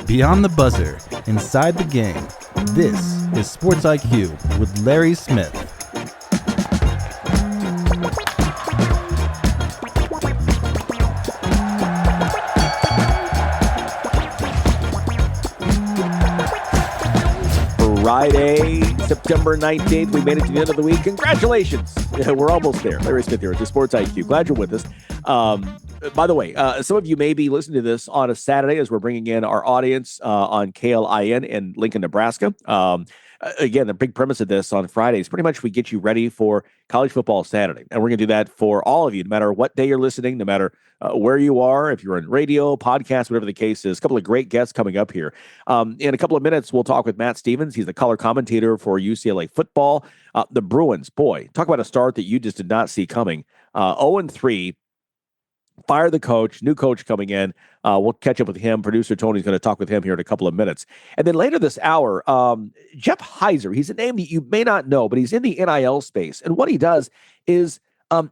Beyond the buzzer, inside the game, this is Sports IQ with Larry Smith. Friday, September 19th. We made it to the end of the week. Congratulations. We're almost there. Larry Smith here at the Sports IQ. Glad you're with us. By the way, some of you may be listening to this on a Saturday as we're bringing in our audience on KLIN in Lincoln, Nebraska. Again, the big premise of this on Friday is pretty much we get you ready for college football Saturday. And we're going to do that for all of you, no matter what day you're listening, no matter where you are, if you're in radio, podcast, whatever the case is. A couple of great guests coming up here. In a couple of minutes, we'll talk with Matt Stevens. He's the color commentator for UCLA football. The Bruins, boy, talk about a start that you just did not see coming. 0-3. Fire the coach, new coach coming in. We'll catch up with him. Producer Tony's going to talk with him here in a couple of minutes. And then later this hour, Jeff Heiser, he's a name that you may not know, but he's in the NIL space. And what he does is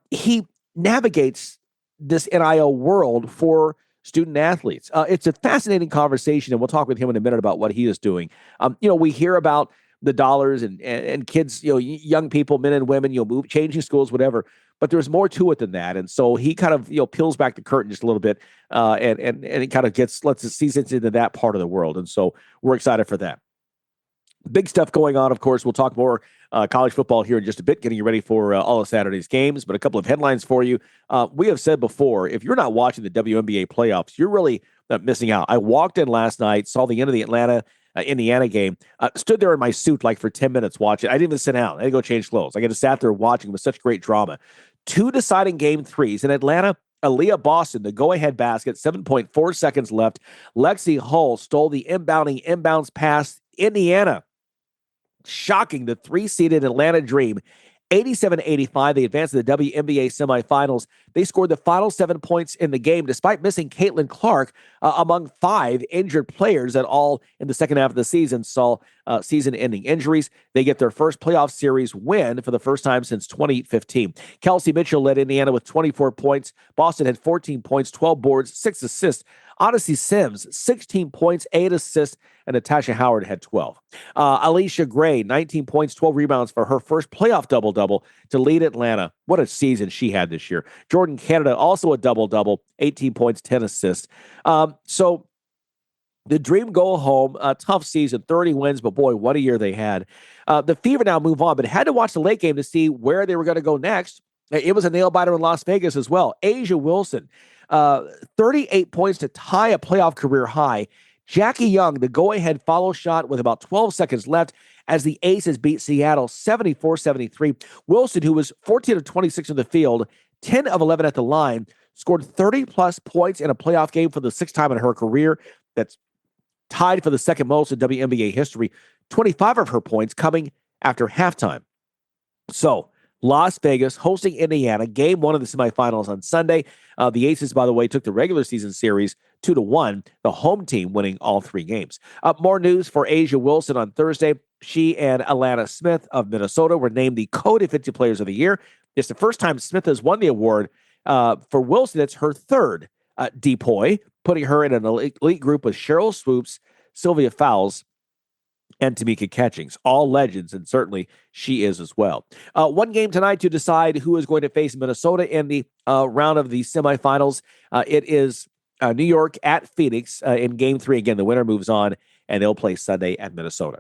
he navigates this NIL world for student athletes. It's a fascinating conversation, and we'll talk with him in a minute about what he is doing. We hear about the dollars and kids, young people, men and women, changing schools, whatever. But there's more to it than that. And so he kind of, peels back the curtain just a little bit and it kind of sees into that part of the world. And so we're excited for that. Big stuff going on, of course. We'll talk more college football here in just a bit, getting you ready for all of Saturday's games. But a couple of headlines for you. We have said before, if you're not watching the WNBA playoffs, you're really missing out. I walked in last night, saw the end of the Indiana game, stood there in my suit like for 10 minutes watching. I didn't even sit down. I had to go change clothes. I just sat there watching with such great drama. 2 deciding game threes in Atlanta. Aaliyah Boston, the go-ahead basket, 7.4 seconds left. Lexi Hull stole the inbounds pass. Indiana, shocking the 3-seeded Atlanta Dream. 87-85, they advanced to the WNBA semifinals. They scored the final 7 points in the game, despite missing Caitlin Clark among 5 injured players that all in the second half of the season saw season-ending injuries. They get their first playoff series win for the first time since 2015. Kelsey Mitchell led Indiana with 24 points. Boston had 14 points, 12 boards, 6 assists. Odyssey Sims, 16 points, 8 assists, and Natasha Howard had 12. Alicia Gray, 19 points, 12 rebounds for her first playoff double-double to lead Atlanta. What a season she had this year. Jordan Canada, also a double-double, 18 points, 10 assists. So the Dream go home, a tough season, 30 wins, but boy, what a year they had. The Fever now move on, but had to watch the late game to see where they were going to go next. It was a nail-biter in Las Vegas as well. Asia Wilson, 38 points to tie a playoff career high. Jackie Young, the go-ahead follow shot with about 12 seconds left as the Aces beat Seattle 74-73. Wilson, who was 14 of 26 in the field, 10 of 11 at the line, scored 30-plus points in a playoff game for the 6th time in her career. That's tied for the second most in WNBA history. 25 of her points coming after halftime. So, Las Vegas hosting Indiana, game 1 of the semifinals on Sunday. The Aces, by the way, took the regular season series 2-1, the home team winning all 3 games. More news for Asia Wilson on Thursday. She and Alana Smith of Minnesota were named the Co-Defensive Players of the Year. It's the first time Smith has won the award. For Wilson, it's her 3rd DPOY, putting her in an elite group with Cheryl Swoops, Sylvia Fowles, and Tamika Catchings, all legends, and certainly she is as well. One game tonight to decide who is going to face Minnesota in the round of the semifinals. It is New York at Phoenix in Game 3. Again, the winner moves on, and they'll play Sunday at Minnesota.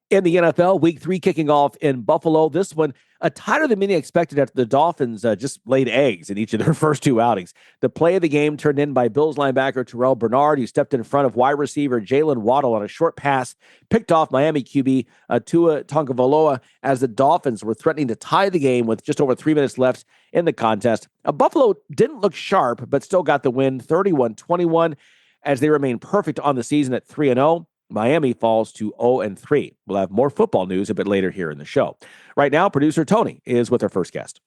In the NFL, Week 3 kicking off in Buffalo. This one tighter than many expected after the Dolphins just laid eggs in each of their first 2 outings. The play of the game turned in by Bills linebacker Terrell Bernard, who stepped in front of wide receiver Jalen Waddle on a short pass, picked off Miami QB Tua Tagovailoa as the Dolphins were threatening to tie the game with just over 3 minutes left in the contest. Buffalo didn't look sharp, but still got the win 31-21 as they remain perfect on the season at 3-0. Miami falls to 0-3. We'll have more football news a bit later here in the show. Right now, producer Tony is with our first guest.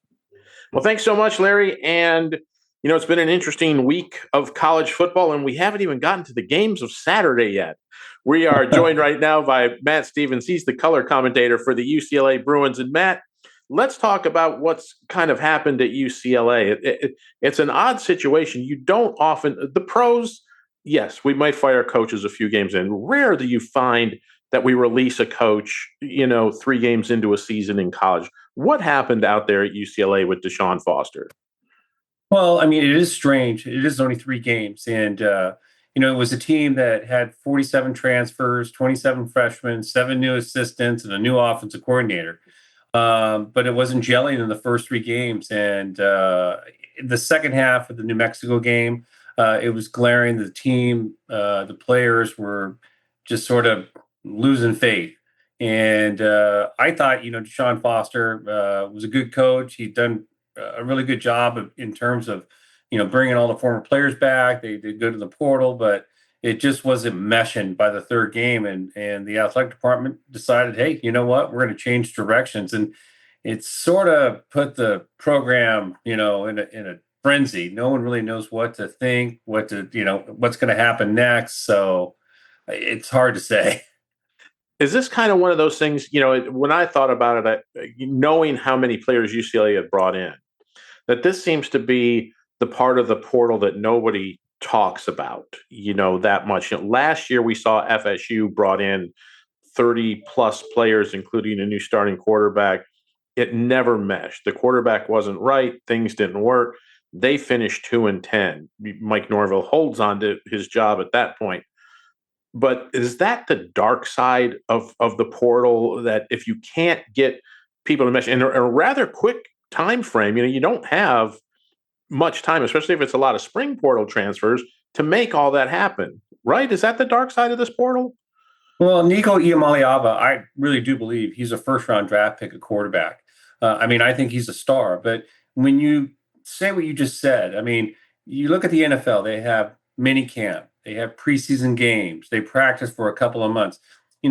Well, thanks so much, Larry. And, it's been an interesting week of college football, and we haven't even gotten to the games of Saturday yet. We are joined right now by Matt Stevens. He's the color commentator for the UCLA Bruins. And, Matt, let's talk about what's kind of happened at UCLA. It's an odd situation. You don't often – the pros – yes, we might fire coaches a few games in. Rare do you find that we release a coach, 3 games into a season in college. What happened out there at UCLA with Deshaun Foster? Well, I mean, it is strange. It is only 3 games. And, it was a team that had 47 transfers, 27 freshmen, 7 new assistants, and a new offensive coordinator. But it wasn't gelling in the first 3 games. And the second half of the New Mexico game, it was glaring. The team, the players were just sort of losing faith. And I thought, Deshaun Foster was a good coach. He'd done a really good job in terms of, bringing all the former players back. They did good in the portal, but it just wasn't meshing by the third game. And the athletic department decided, hey, you know what? We're going to change directions. And it sort of put the program, in a frenzy. No one really knows what to think, what's going to happen next. So it's hard to say. Is this kind of one of those things, when I thought about it, knowing how many players UCLA had brought in, that this seems to be the part of the portal that nobody talks about, that much. Last year we saw FSU brought in 30 plus players, including a new starting quarterback. It never meshed. The quarterback wasn't right. Things didn't work. They finished 2-10. Mike Norville holds on to his job at that point. But is that the dark side of the portal, that if you can't get people to mesh in a rather quick time frame, you don't have much time, especially if it's a lot of spring portal transfers, to make all that happen, right? Is that the dark side of this portal? Well, Nico Iamaleava, I really do believe he's a first-round draft pick at quarterback. I think he's a star. But when you say what you just said, you look at the NFL, they have mini camp. They have preseason games. They practice for a couple of months.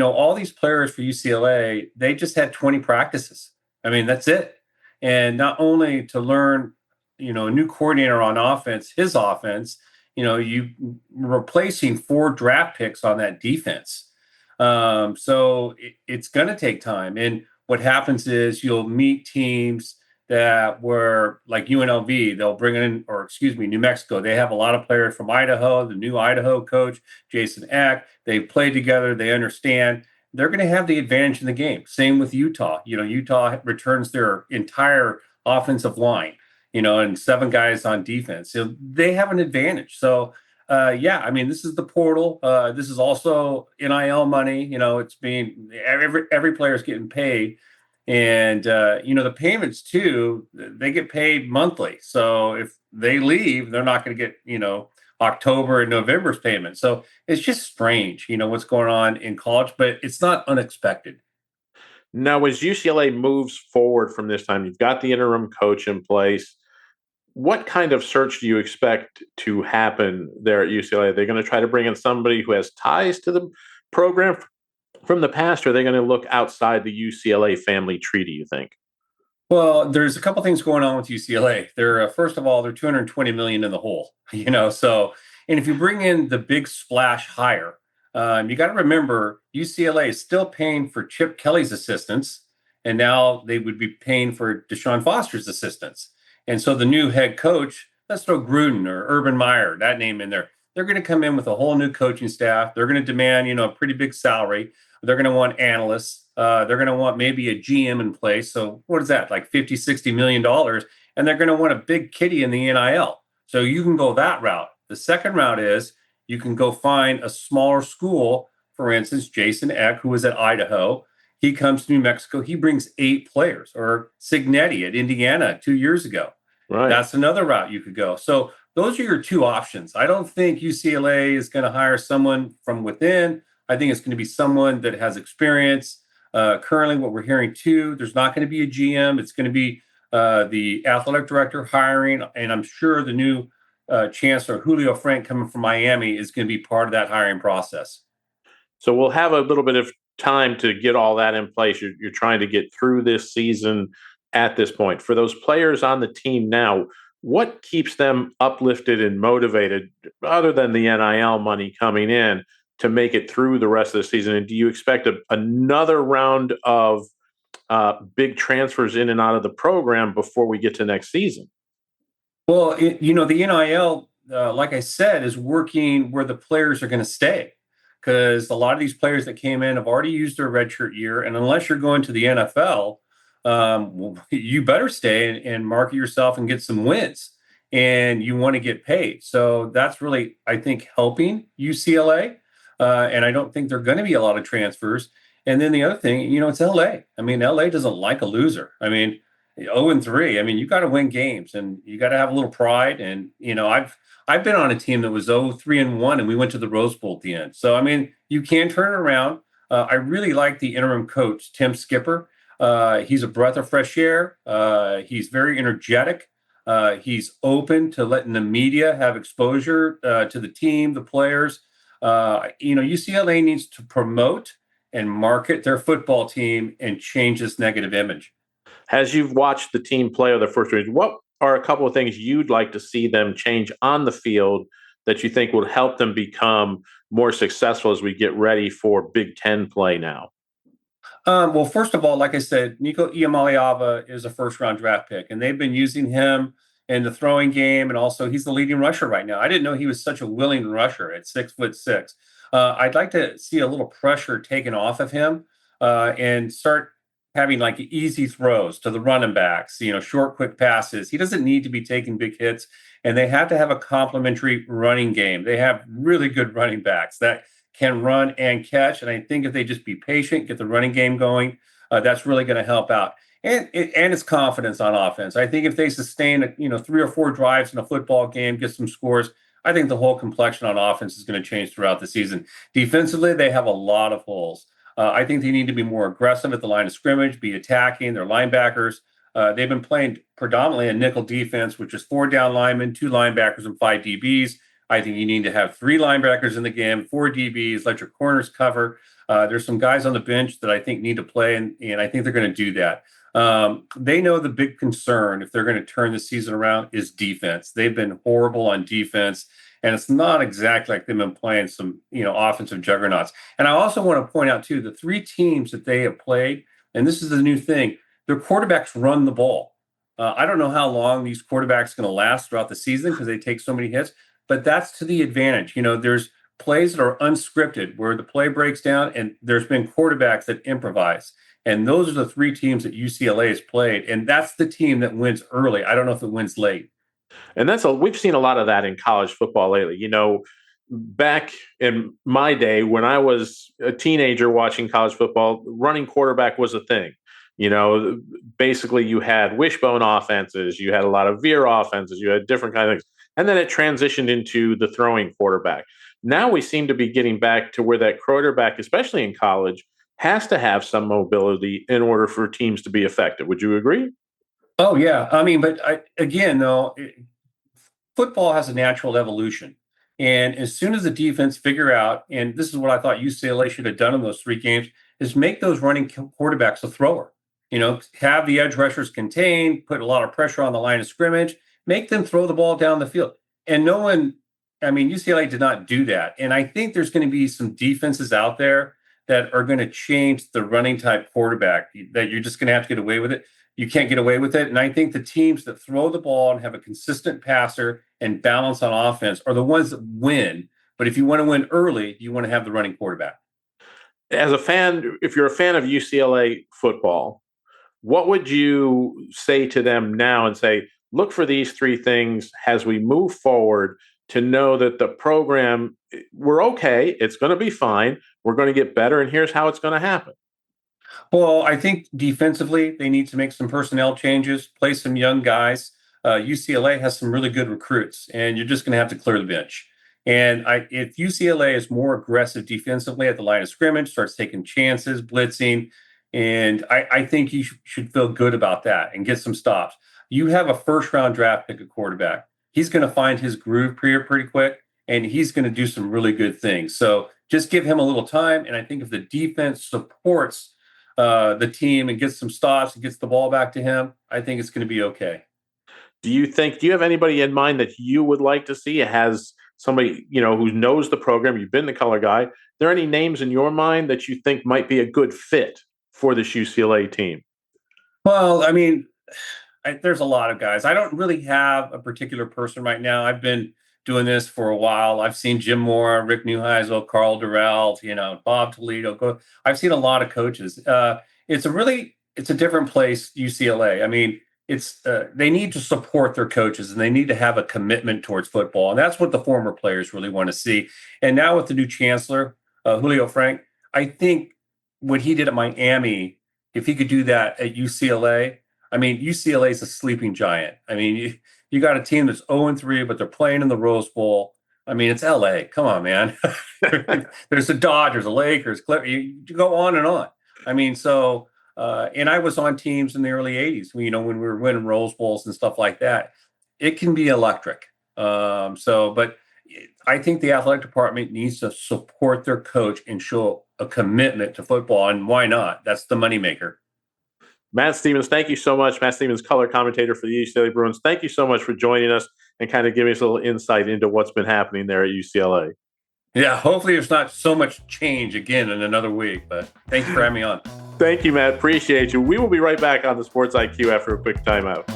All these players for UCLA, they just had 20 practices. That's it. And not only to learn, a new coordinator on offense, his offense, you replacing 4 draft picks on that defense. So it's going to take time. And what happens is you'll meet teams that were like UNLV, they'll bring in, New Mexico. They have a lot of players from Idaho, the new Idaho coach, Jason Eck. They played together. They understand. They're going to have the advantage in the game. Same with Utah. Utah returns their entire offensive line, and 7 guys on defense. So they have an advantage. So, this is the portal. This is also NIL money. It's being every player is getting paid. And, the payments too, they get paid monthly. So if they leave, they're not going to get, October and November's payment. So it's just strange, what's going on in college, but it's not unexpected. Now, as UCLA moves forward from this time, you've got the interim coach in place. What kind of search do you expect to happen there at UCLA? Are they going to try to bring in somebody who has ties to the program from the past, or are they going to look outside the UCLA family tree, do you think? Well, there's a couple things going on with UCLA. They're first of all, they're 220 million in the hole, So, and if you bring in the big splash hire, you got to remember UCLA is still paying for Chip Kelly's assistants, and now they would be paying for Deshaun Foster's assistants. And so the new head coach, let's throw Gruden or Urban Meyer, that name in there. They're going to come in with a whole new coaching staff. They're going to demand, a pretty big salary. They're going to want analysts. They're going to want maybe a GM in place. So what is that, like $50-60 million? And they're going to want a big kitty in the NIL. So you can go that route. The second route is you can go find a smaller school. For instance, Jason Eck, who was at Idaho, he comes to New Mexico. He brings 8 players, or Signetti at Indiana 2 years ago. Right. That's another route you could go. So those are your 2 options. I don't think UCLA is going to hire someone from within. I think it's going to be someone that has experience. Currently, what we're hearing too, there's not going to be a GM. It's going to be the athletic director hiring, and I'm sure the new chancellor, Julio Frank, coming from Miami, is going to be part of that hiring process. So we'll have a little bit of time to get all that in place. You're trying to get through this season at this point. For those players on the team now, what keeps them uplifted and motivated, other than the NIL money coming in, to make it through the rest of the season? And do you expect another round of big transfers in and out of the program before we get to next season? Well, the NIL, like I said, is working where the players are going to stay. Because a lot of these players that came in have already used their redshirt year. And unless you're going to the NFL, well, you better stay and market yourself and get some wins. And you want to get paid. So that's really, I think, helping UCLA. And I don't think there are going to be a lot of transfers. And then the other thing, it's LA. I mean, LA doesn't like a loser. I mean, 0-3. I mean, you got to win games and you got to have a little pride. And, I've been on a team that was 0-3-1 and we went to the Rose Bowl at the end. So, I mean, you can turn it around. I really like the interim coach, Tim Skipper. He's a breath of fresh air. He's very energetic. He's open to letting the media have exposure to the team, the players. UCLA needs to promote and market their football team and change this negative image. As you've watched the team play on the first range, what are a couple of things you'd like to see them change on the field that you think would help them become more successful as we get ready for Big Ten play now? Well, first of all, like I said, Nico Iamaleava is a first-round draft pick, and they've been using him in the throwing game, and also he's the leading rusher right now. I didn't know he was such a willing rusher at 6'6". I'd like to see a little pressure taken off of him and start having like easy throws to the running backs, short, quick passes. He doesn't need to be taking big hits, and they have to have a complementary running game. They have really good running backs that can run and catch. And I think if they just be patient, get the running game going, that's really going to help out. And it's confidence on offense. I think if they sustain, 3 or 4 drives in a football game, get some scores, I think the whole complexion on offense is going to change throughout the season. Defensively, they have a lot of holes. I think they need to be more aggressive at the line of scrimmage, be attacking their linebackers. They've been playing predominantly a nickel defense, which is 4 down linemen, 2 linebackers, and 5 DBs. I think you need to have 3 linebackers in the game, 4 DBs, let your corners cover. There's some guys on the bench that I think need to play, and I think they're going to do that. They know the big concern, if they're going to turn the season around, is defense. They've been horrible on defense, and it's not exactly like they've been playing some, offensive juggernauts. And I also want to point out, too, the 3 teams that they have played, and this is the new thing, their quarterbacks run the ball. I don't know how long these quarterbacks are going to last throughout the season because they take so many hits. But that's to the advantage. There's plays that are unscripted where the play breaks down, and there's been quarterbacks that improvise. And those are the 3 teams that UCLA has played. And that's the team that wins early. I don't know if it wins late. And we've seen a lot of that in college football lately. Back in my day when I was a teenager watching college football, running quarterback was a thing. Basically you had wishbone offenses, you had a lot of veer offenses, you had different kind of things. And then it transitioned into the throwing quarterback. Now we seem to be getting back to where that quarterback, especially in college, has to have some mobility in order for teams to be effective. Would you agree? Oh, yeah. I mean, but again, though, football has a natural evolution. And as soon as the defense figure out, and this is what I thought UCLA should have done in those 3 games, is make those running quarterbacks a thrower. Have the edge rushers contained, put a lot of pressure on the line of scrimmage, make them throw the ball down the field. And UCLA did not do that. And I think there's going to be some defenses out there that are going to change the running type quarterback, that you're just going to have to get away with it. You can't get away with it. And I think the teams that throw the ball and have a consistent passer and balance on offense are the ones that win. But if you want to win early, you want to have the running quarterback. As a fan, if you're a fan of UCLA football, what would you say to them now and say, look for these 3 things as we move forward to know that the program, we're okay. It's going to be fine. We're going to get better. And here's how it's going to happen. Well, I think defensively, they need to make some personnel changes, play some young guys. UCLA has some really good recruits, and you're just going to have to clear the bench. And if UCLA is more aggressive defensively at the line of scrimmage, starts taking chances, blitzing, and I think you should feel good about that and get some stops. You have a first-round draft pick at quarterback. He's going to find his groove pretty quick, and he's going to do some really good things. So just give him a little time, and I think if the defense supports the team and gets some stops and gets the ball back to him, I think it's going to be okay. Do you have anybody in mind that you would like to see? Has somebody, who knows the program? You've been the color guy. Are there any names in your mind that you think might be a good fit for this UCLA team? Well, there's a lot of guys. I don't really have a particular person right now. I've been doing this for a while. I've seen Jim Moore, Rick Neuheisel, Carl Durrell, Bob Toledo. I've seen a lot of coaches. It's a different place, UCLA. I mean, they need to support their coaches and they need to have a commitment towards football. And that's what the former players really want to see. And now with the new chancellor, Julio Frank, I think what he did at Miami, if he could do that at UCLA, I mean, UCLA is a sleeping giant. I mean, you got a team that's 0-3, but they're playing in the Rose Bowl. I mean, it's LA. Come on, man. There's the Dodgers, the Lakers, you go on and on. I mean, so, and I was on teams in the early 80s, when we were winning Rose Bowls and stuff like that. It can be electric. But I think the athletic department needs to support their coach and show a commitment to football. And why not? That's the moneymaker. Matt Stevens, thank you so much. Matt Stevens, color commentator for the UCLA Bruins. Thank you so much for joining us and kind of giving us a little insight into what's been happening there at UCLA. Yeah, hopefully there's not so much change again in another week, but thank you for having me on. Thank you, Matt. Appreciate you. We will be right back on the Sports IQ after a quick timeout.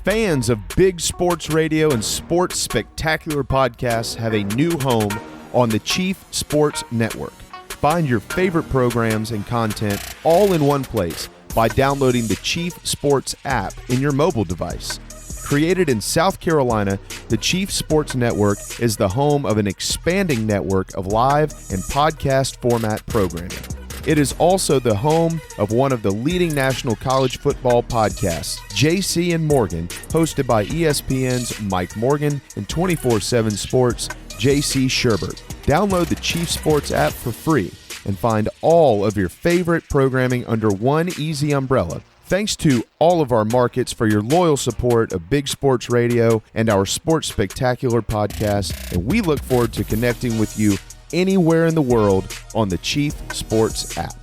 Fans of big sports radio and sports spectacular podcasts have a new home on the Chief Sports Network. Find your favorite programs and content all in one place by downloading the Chief Sports app in your mobile device. Created in South Carolina, the Chief Sports Network is the home of an expanding network of live and podcast format programming. It is also the home of one of the leading national college football podcasts, JC and Morgan, hosted by ESPN's Mike Morgan and 24/7 Sports' JC Sherbert. Download the Chief Sports app for free and find all of your favorite programming under one easy umbrella. Thanks to all of our markets for your loyal support of Big Sports Radio and our Sports Spectacular podcast, and we look forward to connecting with you anywhere in the world on the Chief Sports app.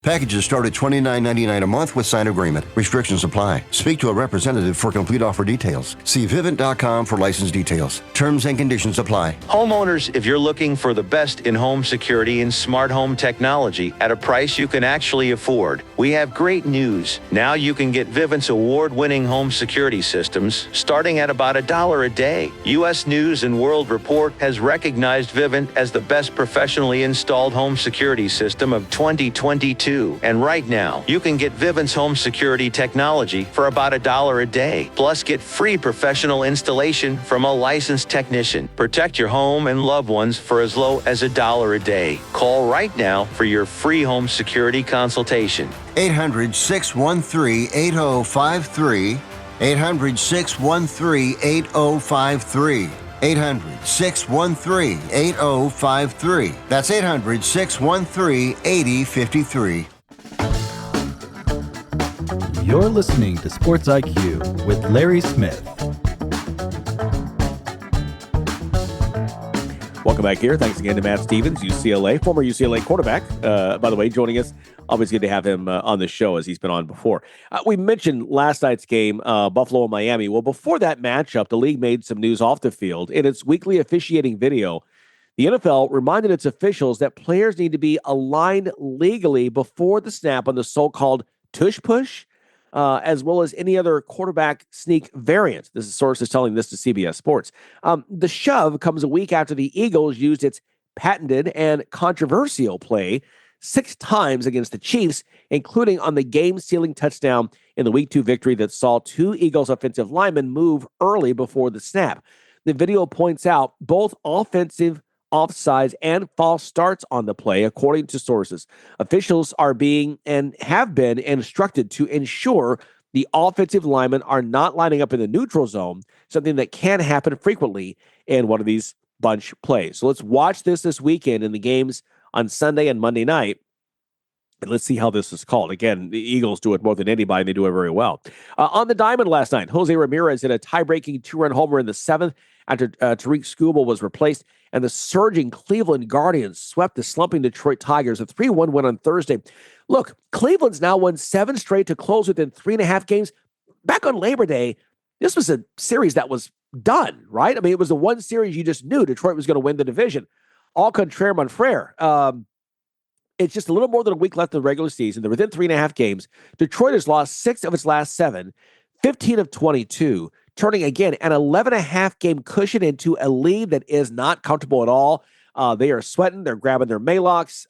Packages start at $29.99 a month with signed agreement. Restrictions apply. Speak to a representative for complete offer details. See Vivint.com for license details. Terms and conditions apply. Homeowners, if you're looking for the best in home security and smart home technology at a price you can actually afford, we have great news. Now you can get Vivint's award-winning home security systems starting at about $1 a day. U.S. News and World Report has recognized Vivint as the best professionally installed home security system of 2022. And right now, you can get Vivint's home security technology for about $1 a day. Plus, get free professional installation from a licensed technician. Protect your home and loved ones for as low as $1 a day. Call right now for your free home security consultation. 800-613-8053. 800-613-8053. 800-613-8053. That's 800-613-8053. You're listening to Sports IQ with Larry Smith. Welcome back here. Thanks again to Matt Stevens, UCLA, former UCLA quarterback. By the way, joining us. Always good to have him on the show, as he's been on before. We mentioned last night's game, Buffalo and Miami. Well, before that matchup, the league made some news off the field. In its weekly officiating video, the NFL reminded its officials that players need to be aligned legally before the snap on the so-called tush push, as well as any other quarterback sneak variant. This is sources telling this to CBS Sports. The shove comes a week after the Eagles used its patented and controversial play 6 times against the Chiefs, including on the game-sealing touchdown in the Week 2 victory that saw 2 Eagles offensive linemen move early before the snap. The video points out both offensive offsides and false starts on the play, according to sources. Officials are being and have been instructed to ensure the offensive linemen are not lining up in the neutral zone, something that can happen frequently in one of these bunch plays. So let's watch this weekend in the games on Sunday and Monday night, and let's see how this is called. Again, the Eagles do it more than anybody, and they do it very well. On the diamond last night, Jose Ramirez hit a tie-breaking 2-run homer in the 7th after Tariq Skubal was replaced, and the surging Cleveland Guardians swept the slumping Detroit Tigers. A 3-1 win on Thursday. Look, Cleveland's now won 7 straight to close within 3.5 games. Back on Labor Day, this was a series that was done, right? I mean, it was the one series you just knew Detroit was going to win the division. All contraire mon frere. It's just a little more than a week left in the regular season. They're within 3.5 games. Detroit has lost 6 of its last 7, 15 of 22, turning, again, an 11.5 game cushion into a lead that is not comfortable at all. They are sweating. They're grabbing their Maylocks.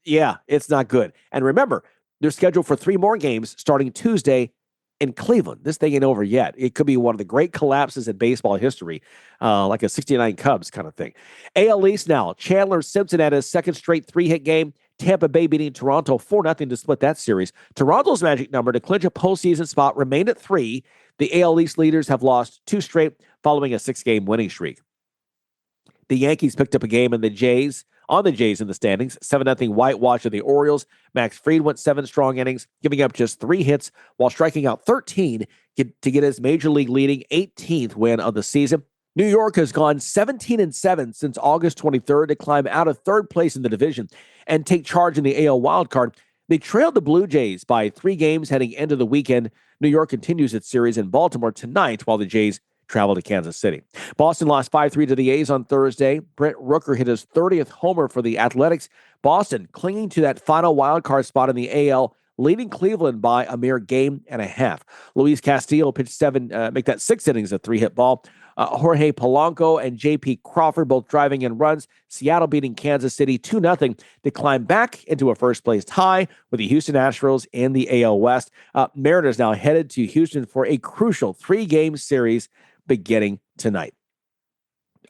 Yeah, it's not good. And remember, they're scheduled for 3 more games starting Tuesday in Cleveland. This thing ain't over yet. It could be one of the great collapses in baseball history, like a 69 Cubs kind of thing. AL East now. Chandler Simpson had his second straight 3-hit game. Tampa Bay beating Toronto 4-0 to split that series. Toronto's magic number to clinch a postseason spot remained at 3. The AL East leaders have lost 2 straight following a 6-game winning streak. The Yankees picked up a game on the Jays in the standings, 7-0 whitewash of the Orioles. Max Fried went 7 strong innings, giving up just 3 hits while striking out 13 to get his major league leading 18th win of the season. New York has gone 17-7 since August 23rd to climb out of 3rd place in the division and take charge in the AL wildcard. They trailed the Blue Jays by 3 games heading into the weekend. New York continues its series in Baltimore tonight while the Jays travel to Kansas City. Boston lost 5-3 to the A's on Thursday. Brent Rooker hit his 30th homer for the Athletics. Boston clinging to that final wildcard spot in the AL, leading Cleveland by a mere game and a half. Luis Castillo pitched 6 innings of 3-hit ball. Jorge Polanco and J.P. Crawford both driving in runs. Seattle beating Kansas City 2-0 to climb back into a first-place tie with the Houston Astros in the AL West. Mariners now headed to Houston for a crucial 3-game series beginning tonight.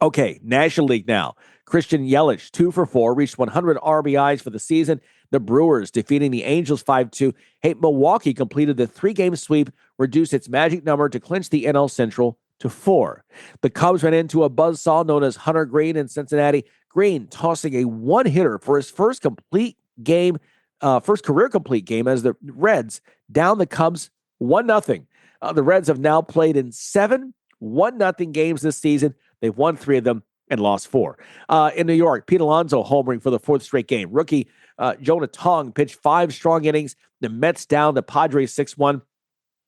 Okay, National League now. Christian Yelich, 2 for 4, reached 100 RBIs for the season. The Brewers defeating the Angels 5-2. Hey, Milwaukee completed the 3-game sweep, reduced its magic number to clinch the NL Central to 4. The Cubs ran into a buzzsaw known as Hunter Green in Cincinnati. Green tossing a 1-hitter for his first career complete game as the Reds down the Cubs 1-0. The Reds have now played in 7 1-0 games this season. They've won 3 of them and lost 4. In New York, Pete Alonso homering for the 4th straight game. Rookie Jonah Tong pitched 5 strong innings. The Mets down the Padres 6-1.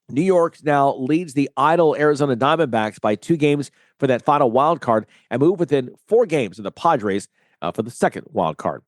New York now leads the idle Arizona Diamondbacks by 2 games for that final wild card and move within 4 games of the Padres for the second wild card.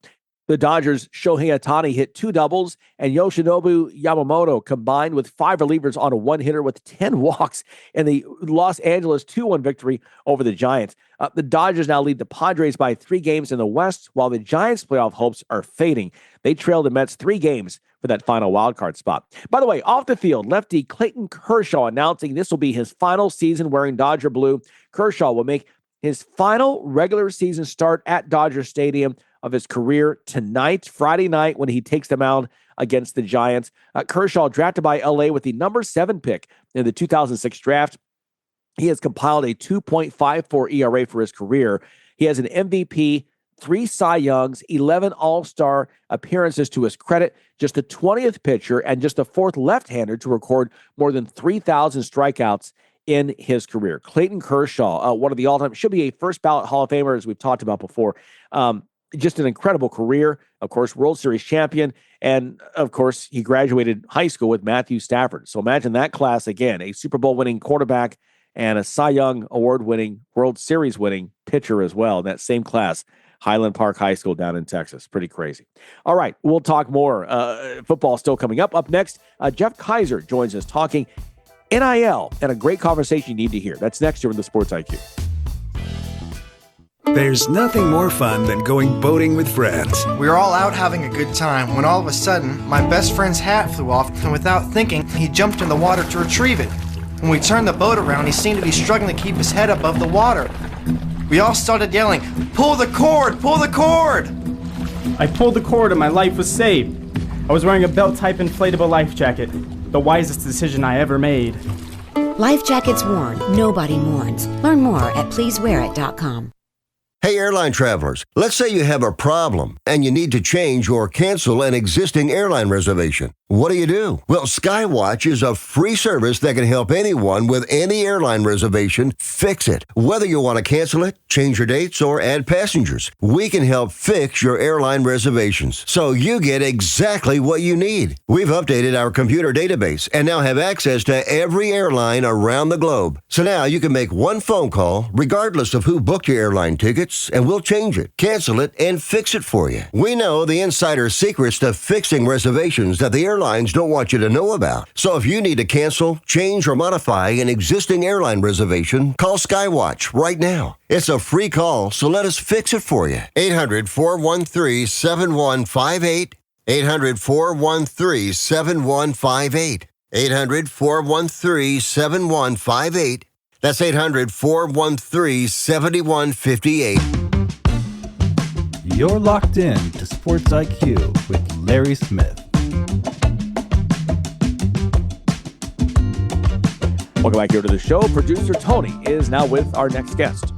The Dodgers' Shohei Ohtani hit 2 doubles, and Yoshinobu Yamamoto combined with 5 relievers on a 1-hitter with 10 walks in the Los Angeles 2-1 victory over the Giants. The Dodgers now lead the Padres by 3 games in the West, while the Giants' playoff hopes are fading. They trail the Mets 3 games for that final wildcard spot. By the way, off the field, lefty Clayton Kershaw announcing this will be his final season wearing Dodger blue. Kershaw will make his final regular season start at Dodger Stadium of his career tonight, Friday night, when he takes the mound against the Giants. Kershaw, drafted by LA with the number 7 pick in the 2006 draft. He has compiled a 2.54 ERA for his career. He has an MVP, 3 Cy Youngs, 11 All-Star appearances to his credit, just the 20th pitcher and just the 4th left-hander to record more than 3,000 strikeouts in his career. Clayton Kershaw, one of the all-time, should be a first-ballot Hall of Famer, as we've talked about before. Just an incredible career, of course, World Series champion, and, of course, he graduated high school with Matthew Stafford. So imagine that class again, a Super Bowl winning quarterback and a Cy Young Award-winning, World Series-winning pitcher as well in that same class, Highland Park High School down in Texas. Pretty crazy. All right, we'll talk more. Football still coming up. Up next, Jeff Kaiser joins us talking NIL, and a great conversation you need to hear. That's next here in the Sports IQ. There's nothing more fun than going boating with friends. We were all out having a good time when all of a sudden, my best friend's hat flew off, and without thinking, he jumped in the water to retrieve it. When we turned the boat around, he seemed to be struggling to keep his head above the water. We all started yelling, "Pull the cord! Pull the cord!" I pulled the cord and my life was saved. I was wearing a belt-type inflatable life jacket, the wisest decision I ever made. Life jackets worn, nobody mourns. Learn more at pleasewearit.com. Hey, airline travelers, let's say you have a problem and you need to change or cancel an existing airline reservation. What do? Well, Skywatch is a free service that can help anyone with any airline reservation fix it. Whether you want to cancel it, change your dates, or add passengers, we can help fix your airline reservations so you get exactly what you need. We've updated our computer database and now have access to every airline around the globe. So now you can make one phone call regardless of who booked your airline tickets, and we'll change it, cancel it, and fix it for you. We know the insider secrets to fixing reservations that the airlines don't want you to know about. So if you need to cancel, change, or modify an existing airline reservation, call Skywatch right now. It's a free call, so let us fix it for you. 800-413-7158. 800-413-7158. 800-413-7158. That's 800-413-7158. You're locked in to Sports IQ with Larry Smith. Welcome back here to the show. Producer Tony is now with our next guest.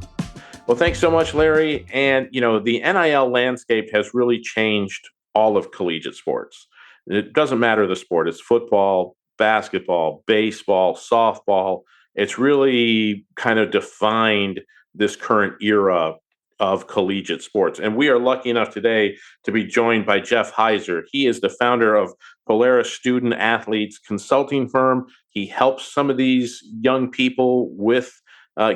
Well, thanks so much, Larry. And, the NIL landscape has really changed all of collegiate sports. It doesn't matter the sport. It's football, basketball, baseball, softball. It's really kind of defined this current era of collegiate sports. And we are lucky enough today to be joined by Jeff Heiser. He is the founder of POLARIS Student Athletes Consulting Firm. He helps some of these young people with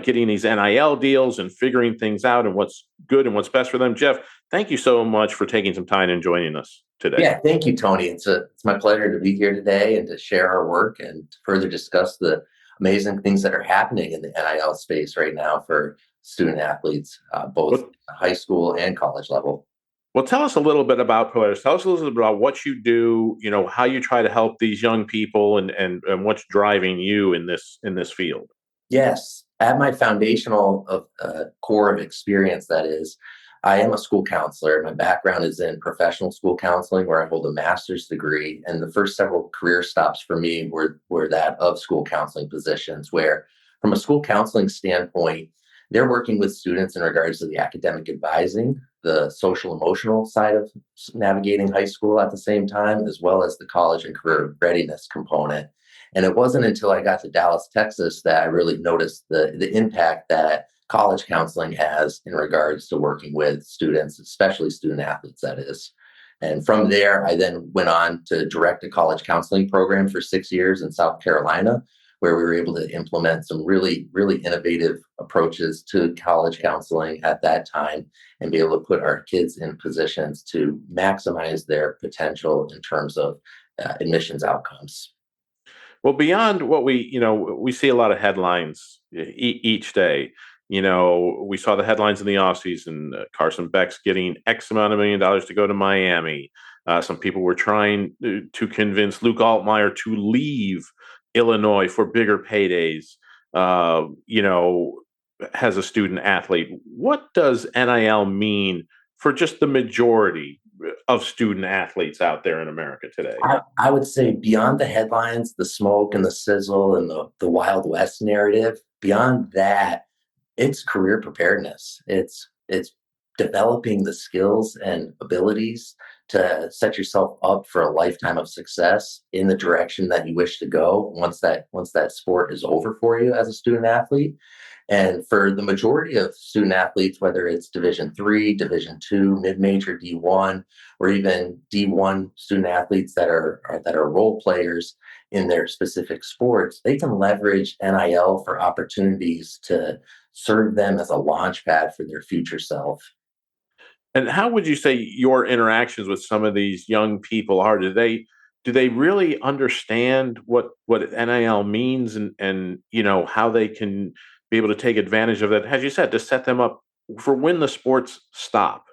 getting these NIL deals and figuring things out and what's good and what's best for them. Jeff, thank you so much for taking some time and joining us today. Yeah, thank you, Tony. It's my pleasure to be here today and to share our work and to further discuss the amazing things that are happening in the NIL space right now for student athletes, both high school and college level. Well, tell us a little bit about POLARIS. Tell us a little bit about what you do, how you try to help these young people and what's driving you in this field. Yes, at my foundational core of experience, that is, I am a school counselor. My background is in professional school counseling, where I hold a master's degree. And the first several career stops for me were that of school counseling positions, where from a school counseling standpoint, they're working with students in regards to the academic advising, the social emotional side of navigating high school at the same time, as well as the college and career readiness component. And it wasn't until I got to Dallas, Texas, that I really noticed the impact that college counseling has in regards to working with students, especially student athletes, that is. And from there, I then went on to direct a college counseling program for 6 years in South Carolina, where we were able to implement some really, really innovative approaches to college counseling at that time and be able to put our kids in positions to maximize their potential in terms of admissions outcomes. Well, beyond what we see a lot of headlines each day. We saw the headlines in the offseason. Carson Beck's getting X amount of $1 million to go to Miami. Some people were trying to convince Luke Altmaier to leave Illinois for bigger paydays, as a student athlete. What does NIL mean for just the majority of student athletes out there in America today? I would say beyond the headlines, the smoke and the sizzle and the Wild West narrative, beyond that, it's career preparedness. It's developing the skills and abilities to set yourself up for a lifetime of success in the direction that you wish to go once that sport is over for you as a student athlete. And for the majority of student athletes, whether it's Division III, Division II, mid-major D1, or even D1 student athletes that are role players in their specific sports, they can leverage NIL for opportunities to serve them as a launch pad for their future self. And how would you say your interactions with some of these young people are? Do they really understand what NIL means and how they can be able to take advantage of that, as you said, to set them up for when the sports stop?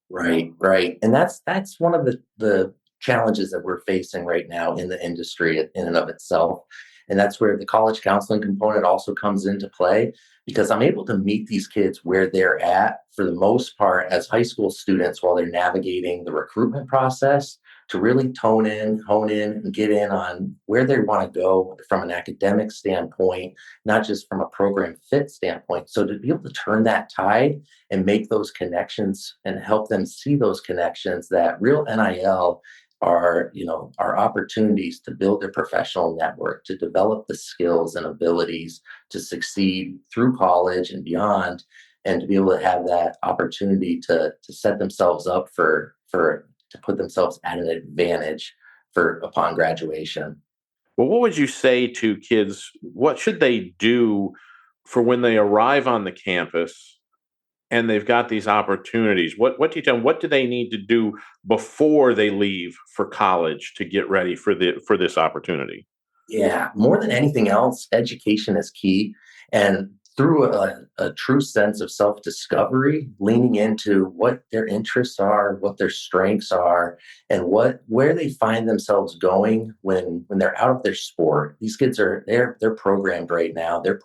Right. And that's one of the challenges that we're facing right now in the industry in and of itself. And that's where the college counseling component also comes into play, because I'm able to meet these kids where they're at, for the most part, as high school students while they're navigating the recruitment process, to really hone in, and get in on where they want to go from an academic standpoint, not just from a program fit standpoint. So to be able to turn that tide and make those connections and help them see those connections, that real NIL are, are opportunities to build a professional network, to develop the skills and abilities to succeed through college and beyond, and to be able to have that opportunity to set themselves up to put themselves at an advantage for upon graduation. Well, what would you say to kids? What should they do for when they arrive on the campus and they've got these opportunities? What do you tell them? What do they need to do before they leave for college to get ready for this opportunity? Yeah, more than anything else, education is key. And through a true sense of self-discovery, leaning into what their interests are, what their strengths are, and where they find themselves going when they're out of their sport. These kids they're programmed right now. There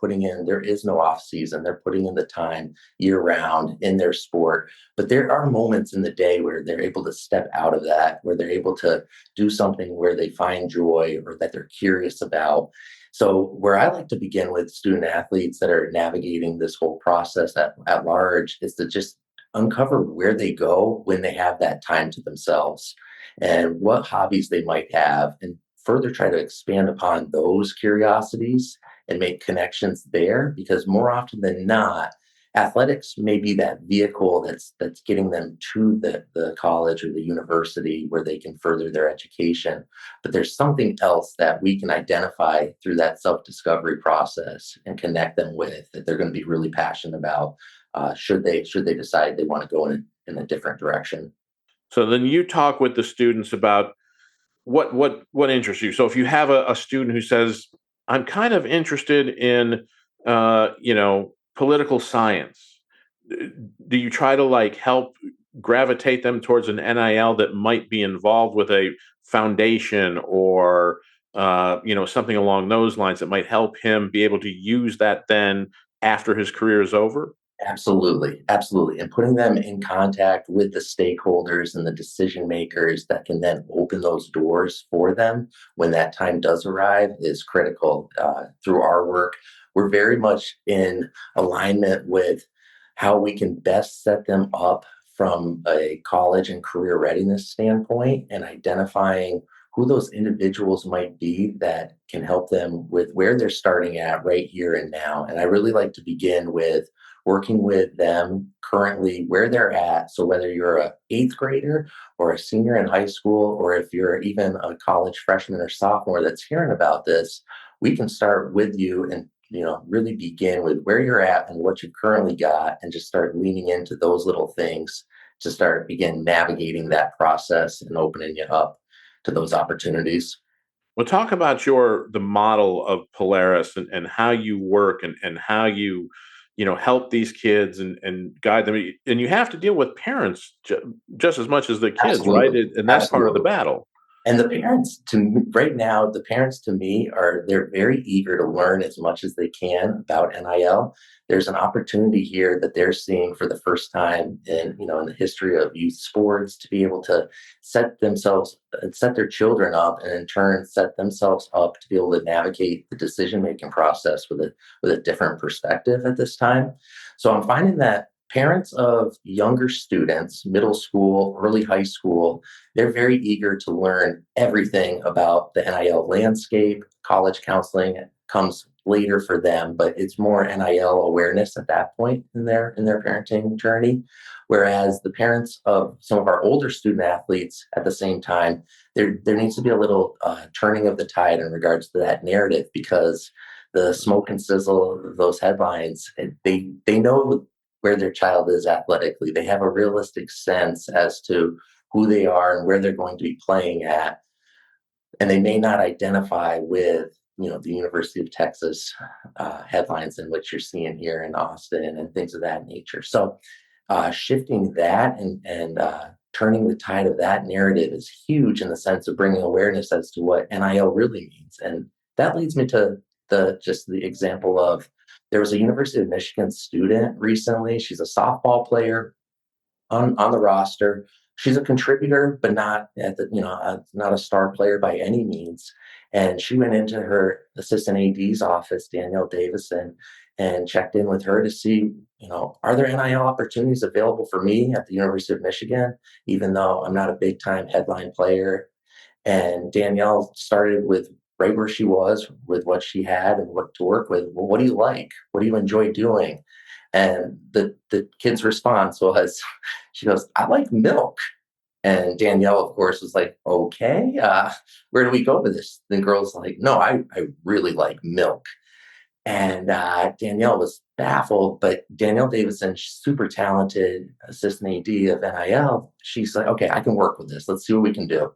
is no off season. They're putting in the time year round in their sport. But there are moments in the day where they're able to step out of that, where they're able to do something where they find joy or that they're curious about. So where I like to begin with student athletes that are navigating this whole process at large is to just uncover where they go when they have that time to themselves and what hobbies they might have, and further try to expand upon those curiosities and make connections there, because more often than not, athletics may be that vehicle that's getting them to the college or the university where they can further their education. But there's something else that we can identify through that self-discovery process and connect them with that they're going to be really passionate about, should they decide they want to go in a different direction. So then you talk with the students about what interests you. So if you have a student who says, I'm kind of interested in political science, do you try to like help gravitate them towards an NIL that might be involved with a foundation or something along those lines that might help him be able to use that then after his career is over? Absolutely. Absolutely. And putting them in contact with the stakeholders and the decision makers that can then open those doors for them when that time does arrive is critical. Through our work, we're very much in alignment with how we can best set them up from a college and career readiness standpoint, and identifying who those individuals might be that can help them with where they're starting at right here and now. And I really like to begin with working with them currently where they're at. So whether you're a eighth grader or a senior in high school, or if you're even a college freshman or sophomore that's hearing about this, we can start with you and really begin with where you're at and what you've currently got, and just start leaning into those little things to start again navigating that process and opening you up to those opportunities. Well, talk about the model of Polaris and how you work and how you help these kids and guide them. And you have to deal with parents just as much as the kids, Absolutely. right? And that's part of the battle. And the parents to me, right now, the parents to me they're very eager to learn as much as they can about NIL. There's an opportunity here that they're seeing for the first time in the history of youth sports, to be able to set their children up, and in turn set themselves up to be able to navigate the decision-making process with a different perspective at this time. So I'm finding that parents of younger students, middle school, early high school, they're very eager to learn everything about the NIL landscape. College counseling comes later for them, but it's more NIL awareness at that point in their parenting journey. Whereas the parents of some of our older student athletes, at the same time, there needs to be a little turning of the tide in regards to that narrative, because the smoke and sizzle of those headlines, they know where their child is athletically. They have a realistic sense as to who they are and where they're going to be playing at. And they may not identify with, the University of Texas headlines in which you're seeing here in Austin and things of that nature. So shifting that and turning the tide of that narrative is huge in the sense of bringing awareness as to what NIL really means. And that leads me to the example of, there was a University of Michigan student recently. She's a softball player on the roster. She's a contributor, but not not a star player by any means. And she went into her assistant AD's office, Danielle Davison, and checked in with her to see, are there NIL opportunities available for me at the University of Michigan, even though I'm not a big time headline player. And Danielle started with right where she was with what she had and what to work with. Well, what do you like? What do you enjoy doing? And the kid's response was, she goes, I like milk. And Danielle, of course, was like, okay, where do we go with this? The girl's like, no, I really like milk. And Danielle was baffled, but Danielle Davidson, super talented assistant AD of NIL. She's like, okay, I can work with this. Let's see what we can do.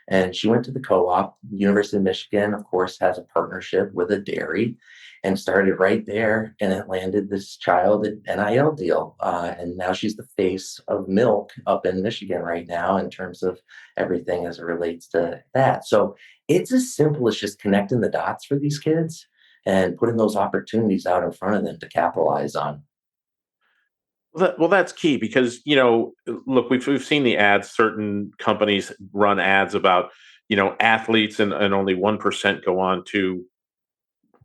And she went to the co-op. University of Michigan, of course, has a partnership with a dairy and started right there. And it landed this child an NIL deal. And now she's the face of milk up in Michigan right now in terms of everything as it relates to that. So it's as simple as just connecting the dots for these kids and putting those opportunities out in front of them to capitalize on. Well, that's key because, look, we've seen the ads. Certain companies run ads about, athletes and only 1% go on to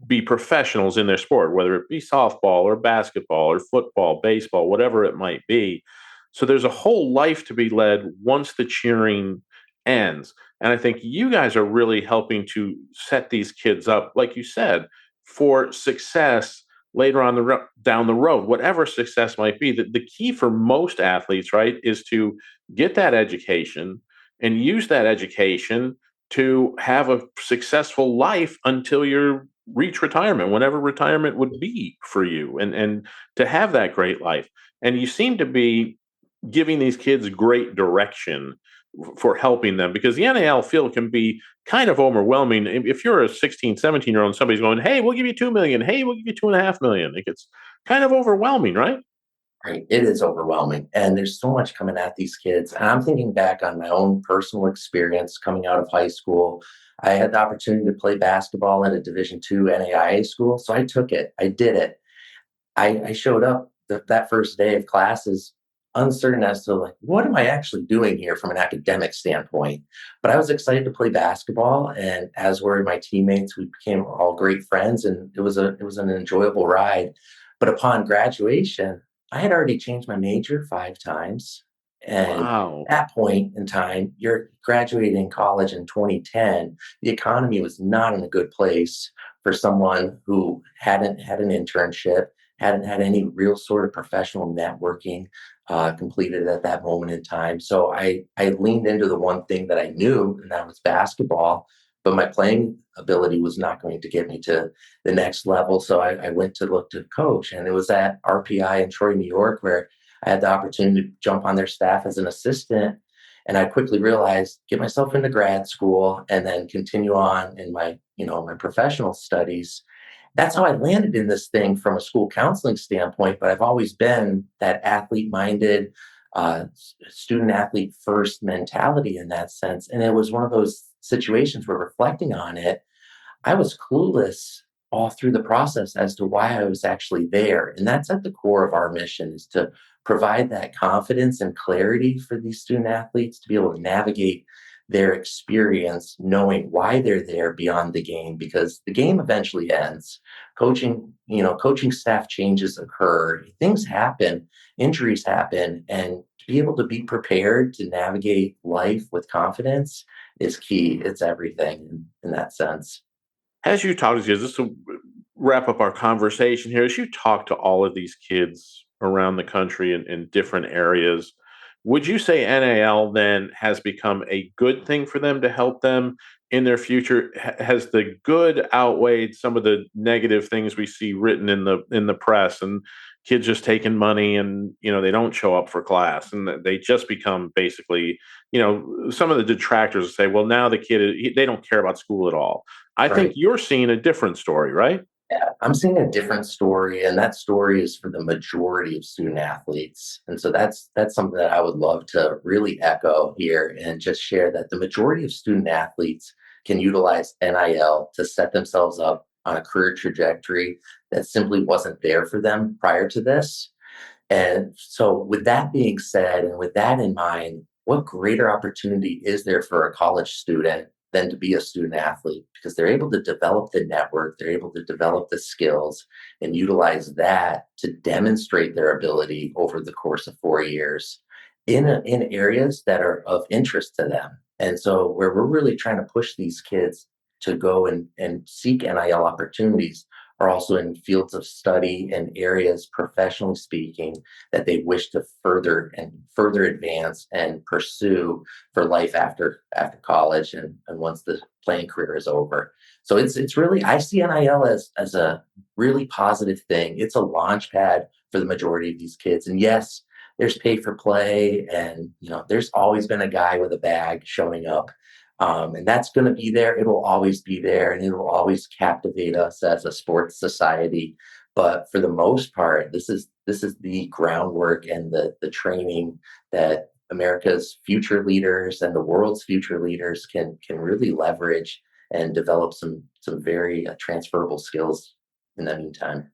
be professionals in their sport, whether it be softball or basketball or football, baseball, whatever it might be. So there's a whole life to be led once the cheering ends. And I think you guys are really helping to set these kids up, like you said, for success later on down the road, whatever success might be. The key for most athletes, right, is to get that education and use that education to have a successful life until you reach retirement, whenever retirement would be for you, and to have that great life. And you seem to be giving these kids great direction for helping them, because the NIL field can be kind of overwhelming. If you're a 16, 17-year-old and somebody's going, hey, we'll give you 2 million. Hey, we'll give you 2.5 million. It gets kind of overwhelming, right? Right. It is overwhelming. And there's so much coming at these kids. And I'm thinking back on my own personal experience coming out of high school. I had the opportunity to play basketball at a Division II NAIA school. So I took it. I did it. I showed up that first day of classes uncertain as to like, what am I actually doing here from an academic standpoint? But I was excited to play basketball, and as were my teammates. We became all great friends, and it was an enjoyable ride. But upon graduation, I had already changed my major 5 times. And Wow. at that point in time, you're graduating college in 2010. The economy was not in a good place for someone who hadn't had an internship, hadn't had any real sort of professional networking completed at that moment in time. So I leaned into the one thing that I knew, and that was basketball. But my playing ability was not going to get me to the next level. So I went to look to coach, and it was at RPI in Troy, New York, where I had the opportunity to jump on their staff as an assistant. And I quickly realized, get myself into grad school and then continue on in my professional studies. That's how I landed in this thing from a school counseling standpoint. But I've always been that athlete-minded, student athlete first mentality in that sense. And it was one of those situations where, reflecting on it, I was clueless all through the process as to why I was actually there. And that's at the core of our mission, is to provide that confidence and clarity for these student athletes to be able to navigate their experience, knowing why they're there beyond the game, because the game eventually ends. Coaching staff changes occur, things happen, injuries happen, and to be able to be prepared to navigate life with confidence is key. It's everything in that sense. As you talk to kids, just to wrap up our conversation here, as you talk to all of these kids around the country in different areas, would you say NIL then has become a good thing for them to help them in their future? Has the good outweighed some of the negative things we see written in the press, and kids just taking money and they don't show up for class and they just become basically some of the detractors say, well, now the kid, they don't care about school at all. I think you're seeing a different story, right? Yeah, I'm seeing a different story, and that story is for the majority of student athletes. And so that's something that I would love to really echo here and just share, that the majority of student athletes can utilize NIL to set themselves up on a career trajectory that simply wasn't there for them prior to this. And so with that being said, and with that in mind, what greater opportunity is there for a college student than to be a student athlete? Because they're able to develop the network, they're able to develop the skills and utilize that to demonstrate their ability over the course of 4 years in areas that are of interest to them. And so where we're really trying to push these kids to go and seek NIL opportunities are also in fields of study and areas, professionally speaking, that they wish to further advance and pursue for life after college and once the playing career is over. So it's really, I see NIL as a really positive thing. It's a launch pad for the majority of these kids. And yes, there's pay for play, and there's always been a guy with a bag showing up. And that's going to be there. It will always be there, and it will always captivate us as a sports society. But for the most part, this is the groundwork and the training that America's future leaders and the world's future leaders can really leverage and develop some very transferable skills in the meantime.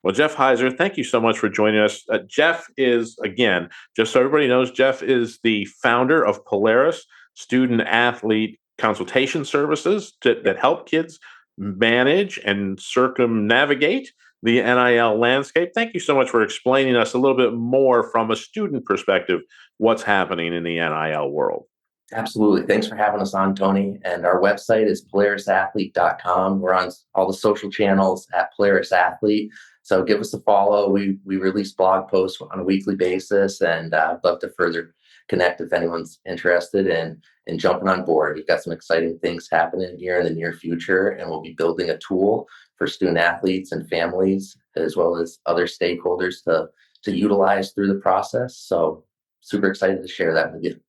Well, Jeff Heiser, thank you so much for joining us. Jeff is, again, just so everybody knows, Jeff is the founder of POLARIS, student athlete consultation services that help kids manage and circumnavigate the NIL landscape. Thank you so much for explaining us a little bit more from a student perspective what's happening in the NIL world. Absolutely. Thanks for having us on, Tony. And our website is polarisathlete.com. We're on all the social channels at Polaris Athlete. So give us a follow. We release blog posts on a weekly basis, and I'd love to further connect if anyone's interested in jumping on board. We've got some exciting things happening here in the near future, and we'll be building a tool for student athletes and families, as well as other stakeholders to utilize through the process. So super excited to share that with you.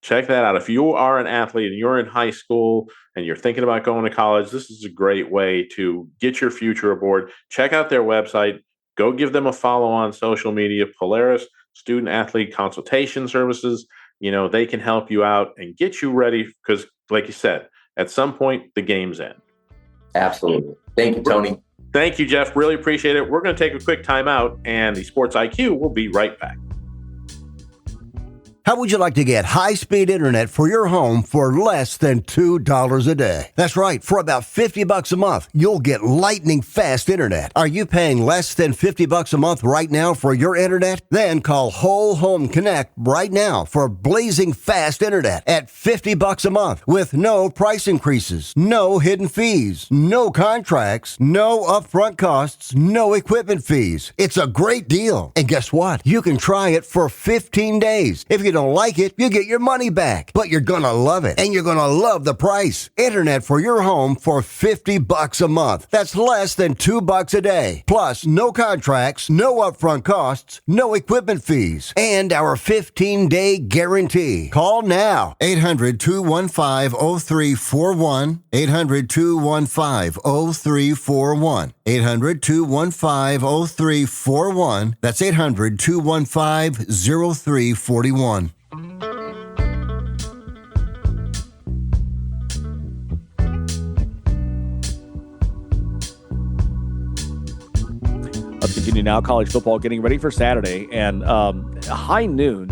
Check that out. If you are an athlete and you're in high school and you're thinking about going to college, this is a great way to get your future aboard. Check out their website. Go give them a follow on social media. Polaris Student Athlete Consultation Services. They can help you out and get you ready because, like you said, at some point, the game's end. Absolutely. Thank you, Tony. Thank you, Jeff. Really appreciate it. We're going to take a quick time out, and the Sports IQ will be right back. How would you like to get high-speed internet for your home for less than $2 a day? That's right. For about $50 a month, you'll get lightning fast internet. Are you paying less than $50 a month right now for your internet? Then call Whole Home Connect right now for blazing fast internet at $50 a month with no price increases, no hidden fees, no contracts, no upfront costs, no equipment fees. It's a great deal. And guess what? You can try it for 15 days. If you don't like it, you get your money back. But you're gonna love it, and you're gonna love the price. Internet for your home for $50 a month. That's less than $2 a day. Plus, no contracts, no upfront costs, no equipment fees, and our 15-day guarantee. Call now. 800-215-0341. 800-215-0341. 800-215-0341. That's 800-215-0341. Let's continue now. College football getting ready for Saturday, and high noon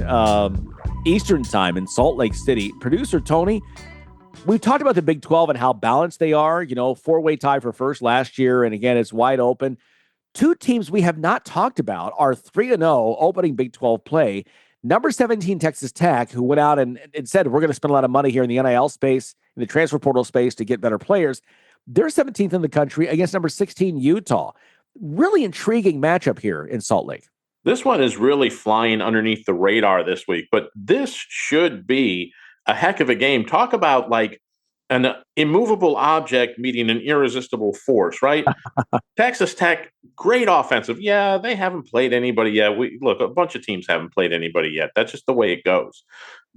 Eastern time in Salt Lake City. Producer Tony, we've talked about the Big 12 and how balanced they are. Four-way tie for first last year, and again, it's wide open. Two teams we have not talked about are 3-0 opening Big 12 play. Number 17, Texas Tech, who went out and said, we're going to spend a lot of money here in the NIL space, in the transfer portal space to get better players. They're 17th in the country against number 16, Utah. Really intriguing matchup here in Salt Lake. This one is really flying underneath the radar this week, but this should be a heck of a game. Talk about like an immovable object meeting an irresistible force, right? Texas Tech, great offensive. Yeah, they haven't played anybody yet. A bunch of teams haven't played anybody yet. That's just the way it goes.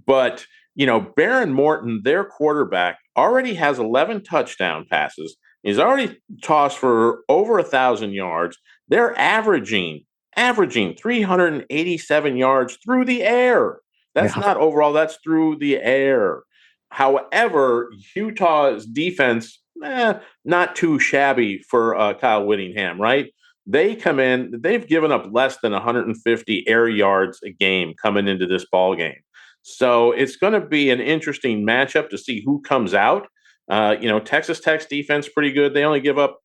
But, Baron Morton, their quarterback, already has 11 touchdown passes. He's already tossed for over 1,000 yards. They're averaging 387 yards through the air. That's not overall. That's through the air. However, Utah's defense, not too shabby for Kyle Whittingham, right? They come in, they've given up less than 150 air yards a game coming into this ball game. So it's going to be an interesting matchup to see who comes out. Texas Tech's defense pretty good. They only give up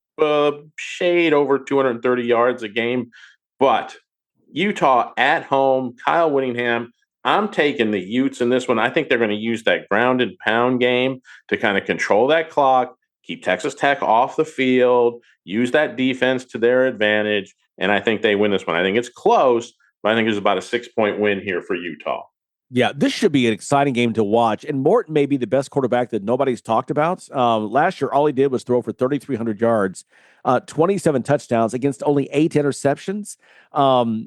shade over 230 yards a game. But Utah at home, Kyle Whittingham, I'm taking the Utes in this one. I think they're going to use that ground and pound game to kind of control that clock, keep Texas Tech off the field, use that defense to their advantage, and I think they win this one. I think it's close, but I think there's about a 6-point win here for Utah. Yeah, this should be an exciting game to watch. And Morton may be the best quarterback that nobody's talked about. Last year, all he did was throw for 3,300 yards, 27 touchdowns against only 8 interceptions.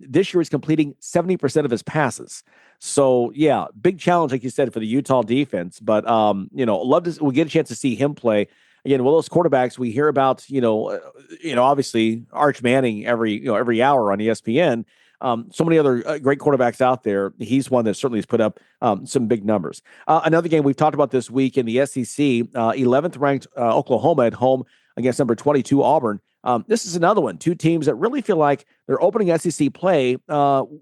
This year, he's completing 70% of his passes. So, yeah, big challenge, like you said, for the Utah defense. But, love to. We'll get a chance to see him play. Again, one of those quarterbacks we hear about, obviously Arch Manning every hour on ESPN. So many other great quarterbacks out there. He's one that certainly has put up some big numbers. Another game we've talked about this week in the SEC, 11th ranked Oklahoma at home against number 22 Auburn. This is another one. Two teams that really feel like they're opening SEC play, trying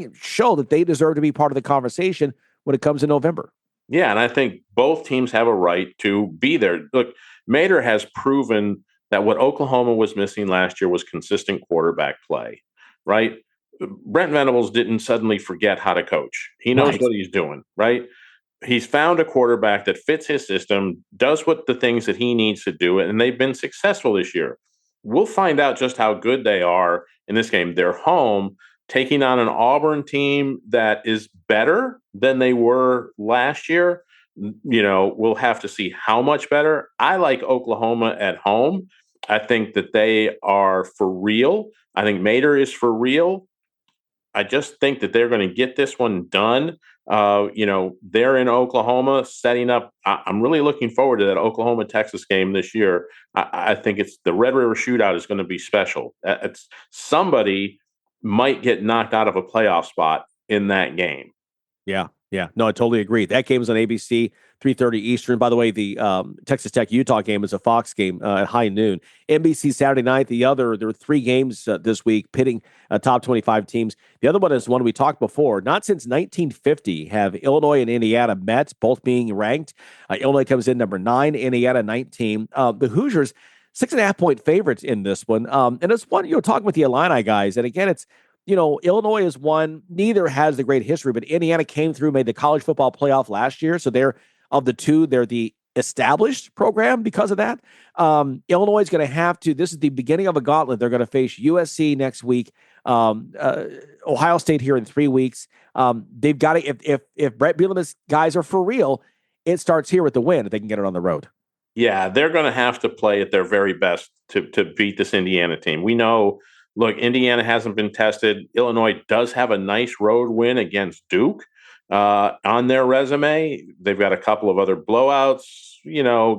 to show that they deserve to be part of the conversation when it comes to November. Yeah, and I think both teams have a right to be there. Look, Mater has proven that what Oklahoma was missing last year was consistent quarterback play, right? Brent Venables didn't suddenly forget how to coach. He knows what he's doing, right? He's found a quarterback that fits his system, does what the things that he needs to do, and they've been successful this year. We'll find out just how good they are in this game. They're home, taking on an Auburn team that is better than they were last year. We'll have to see how much better. I like Oklahoma at home. I think that they are for real. I think Mater is for real. I just think that they're going to get this one done. They're in Oklahoma setting up. I'm really looking forward to that Oklahoma-Texas game this year. I think it's the Red River Shootout is going to be special. Somebody might get knocked out of a playoff spot in that game. Yeah. No, I totally agree. That game is on ABC, 3:30 Eastern. By the way, the Texas Tech-Utah game is a Fox game at high noon. NBC Saturday night, there are 3 games this week pitting top 25 teams. The other one is one we talked before. Not since 1950 have Illinois and Indiana met, both being ranked. Illinois comes in number 9, Indiana 19. The Hoosiers, 6.5-point favorites in this one. And it's one, talking with the Illini guys. And again, it's, Illinois is one. Neither has the great history, but Indiana came through, made the college football playoff last year. So they're, of the two, they're the established program because of that. Illinois is going to have to, this is the beginning of a gauntlet. They're going to face USC next week, Ohio State here in 3 weeks. They've got to, if Brett Bielema's guys are for real, it starts here with the win if they can get it on the road. Yeah, they're going to have to play at their very best to beat this Indiana team. We know, look, Indiana hasn't been tested. Illinois does have a nice road win against Duke on their resume. They've got a couple of other blowouts,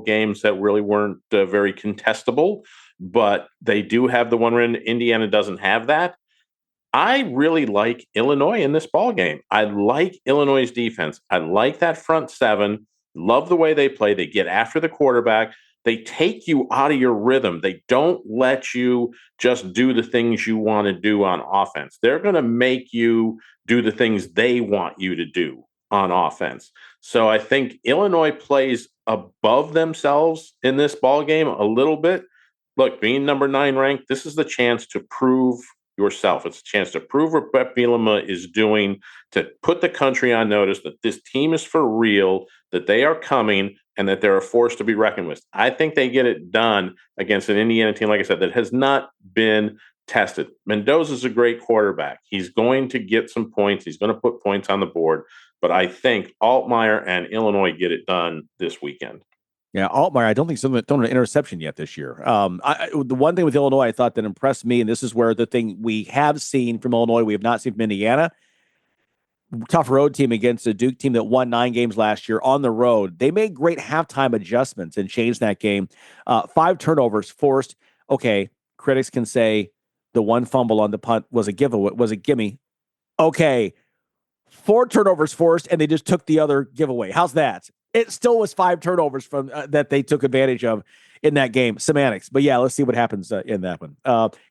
games that really weren't very contestable, but they do have the one win. Indiana doesn't have that. I really like Illinois in this ball game. I like Illinois' defense. I like that front seven. Love the way they play. They get after the quarterback. They take you out of your rhythm. They don't let you just do the things you want to do on offense. They're going to make you do the things they want you to do on offense. So I think Illinois plays above themselves in this ball game a little bit. Look, being number 9 ranked, this is the chance to prove yourself. It's a chance to prove what Brett Bielema is doing, to put the country on notice that this team is for real, that they are coming, and that they're a force to be reckoned with. I think they get it done against an Indiana team, like I said, that has not been tested. Mendoza's a great quarterback. He's going to get some points. He's going to put points on the board. But I think Altmaier and Illinois get it done this weekend. Yeah, Altmaier, I don't think someone thrown an interception yet this year. The one thing with Illinois I thought that impressed me, and this is where the thing we have seen from Illinois, we have not seen from Indiana, tough road team against a Duke team that won 9 games last year on the road. They made great halftime adjustments and changed that game. 5 turnovers forced. Okay, critics can say the one fumble on the punt was a giveaway, was a gimme. Okay, 4 turnovers forced, and they just took the other giveaway. How's that? It still was 5 turnovers from that they took advantage of in that game. Semantics. But yeah, let's see what happens in that one.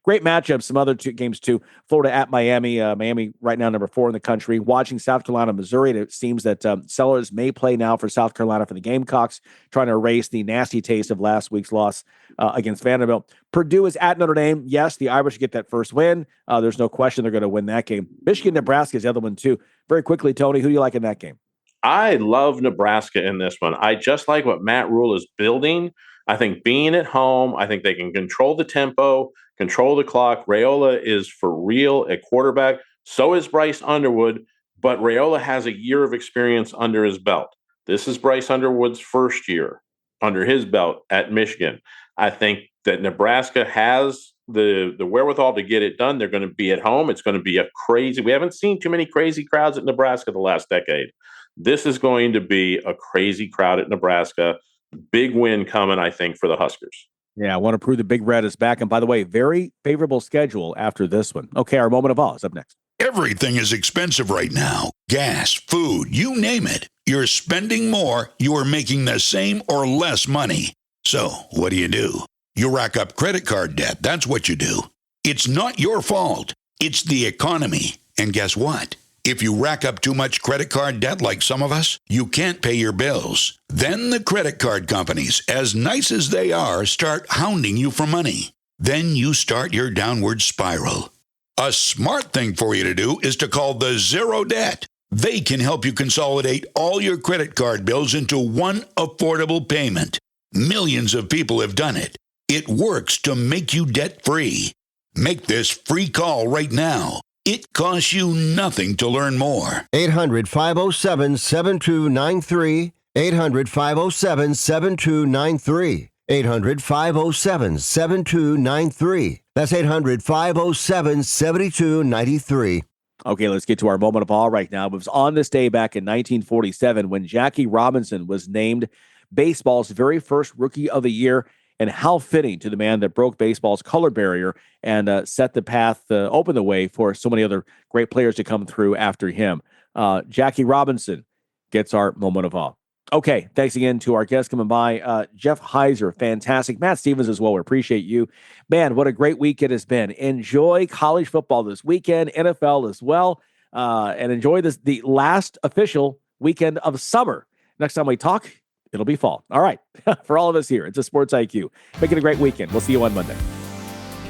Great matchup. Some other two games too. Florida at Miami. Miami right now number 4 in the country. Watching South Carolina, Missouri. And it seems that Sellers may play now for South Carolina for the Gamecocks, trying to erase the nasty taste of last week's loss against Vanderbilt. Purdue is at Notre Dame. Yes, the Irish get that first win. There's no question they're going to win that game. Michigan, Nebraska is the other one too. Very quickly, Tony, who do you like in that game? I love Nebraska in this one. I just like what Matt Rule is building. I think being at home, I think they can control the tempo, control the clock. Raiola is for real at quarterback. So is Bryce Underwood, but Raiola has a year of experience under his belt. This is Bryce Underwood's first year under his belt at Michigan. I think that Nebraska has the wherewithal to get it done. They're going to be at home. It's going to be we haven't seen too many crazy crowds at Nebraska the last decade. This is going to be a crazy crowd at Nebraska. Big win coming, I think, for the Huskers. Yeah, I want to prove the Big Red is back. And by the way, very favorable schedule after this one. Okay, our moment of awe is up next. Everything is expensive right now. Gas, food, you name it. You're spending more, you are making the same or less money. So, what do? You rack up credit card debt. That's what you do. It's not your fault. It's the economy. And guess what? If you rack up too much credit card debt like some of us, you can't pay your bills. Then the credit card companies, as nice as they are, start hounding you for money. Then you start your downward spiral. A smart thing for you to do is to call the Zero Debt. They can help you consolidate all your credit card bills into one affordable payment. Millions of people have done it. It works to make you debt-free. Make this free call right now. It costs you nothing to learn more. 800-507-7293. 800-507-7293. 800-507-7293. That's 800-507-7293. Okay, let's get to our moment of awe right now. It was on this day back in 1947 when Jackie Robinson was named baseball's very first Rookie of the Year. And how fitting to the man that broke baseball's color barrier and set the path, open the way for so many other great players to come through after him. Jackie Robinson gets our moment of awe. Okay, thanks again to our guests coming by. Jeff Heiser, fantastic. Matt Stevens as well. We appreciate you. Man, what a great week it has been. Enjoy college football this weekend, NFL as well, and enjoy the last official weekend of summer. Next time we talk, it'll be fall. All right. For all of us here, it's a Sports IQ. Make it a great weekend. We'll see you on Monday.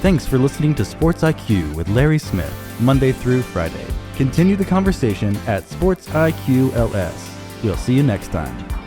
Thanks for listening to Sports IQ with Larry Smith, Monday through Friday. Continue the conversation at Sports IQ LS. We'll see you next time.